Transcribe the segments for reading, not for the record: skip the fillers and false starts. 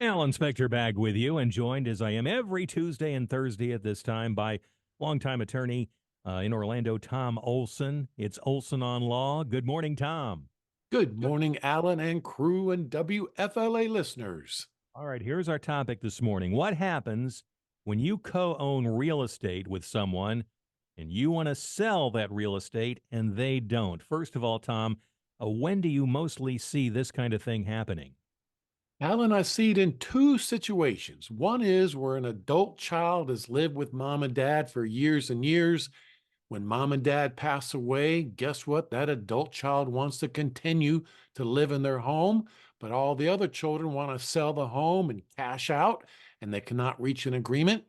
Alan Spector back with you and joined as I am every Tuesday and Thursday at this time by longtime attorney in Orlando, Tom Olson. It's Olson on Law. Good morning, Tom. Good morning, Alan and crew and WFLA listeners. All right, here's our topic this morning. What happens when you co own real estate with someone and you want to sell that real estate and they don't? First of all, Tom, when do you mostly see this kind of thing happening? Alan, I see it in two situations. One is where an adult child has lived with mom and dad for years and years. When mom and dad pass away, guess what? That adult child wants to continue to live in their home, but all the other children want to sell the home and cash out, and they cannot reach an agreement.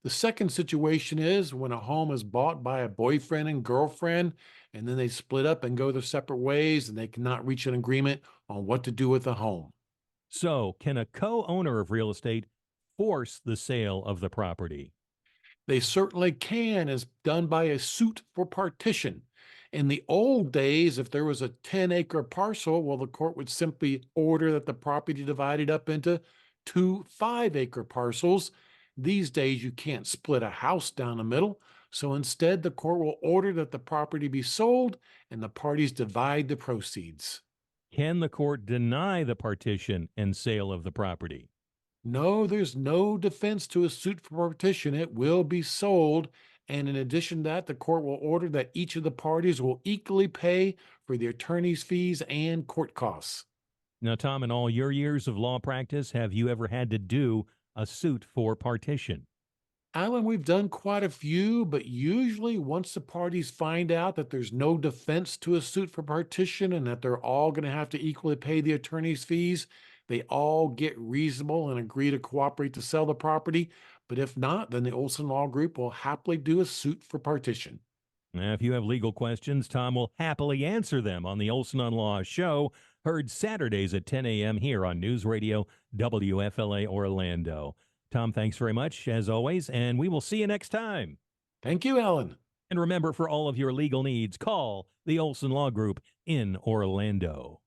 The second situation is when a home is bought by a boyfriend and girlfriend, and then they split up and go their separate ways, and they cannot reach an agreement on what to do with the home. So, can a co owner of real estate force the sale of the property? They certainly can, as done by a suit for partition. In the old days, if there was a 10-acre parcel, well, the court would simply order that the property divided up into two 5-acre parcels. These days, you can't split a house down the middle. So instead, the court will order that the property be sold and the parties divide the proceeds. Can the court deny the partition and sale of the property? No, there's no defense to a suit for partition. It will be sold. And in addition to that, the court will order that each of the parties will equally pay for the attorney's fees and court costs. Now, Tom, in all your years of law practice, have you ever had to do a suit for partition? Alan, we've done quite a few, but usually once the parties find out that there's no defense to a suit for partition and that they're all going to have to equally pay the attorney's fees, they all get reasonable and agree to cooperate to sell the property. But if not, then the Olson Law Group will happily do a suit for partition. Now, if you have legal questions, Tom will happily answer them on the Olson on Law show, heard Saturdays at 10 a.m. here on News Radio WFLA Orlando. Tom, thanks very much, as always, and we will see you next time. Thank you, Alan. And remember, for all of your legal needs, call the Olson Law Group in Orlando.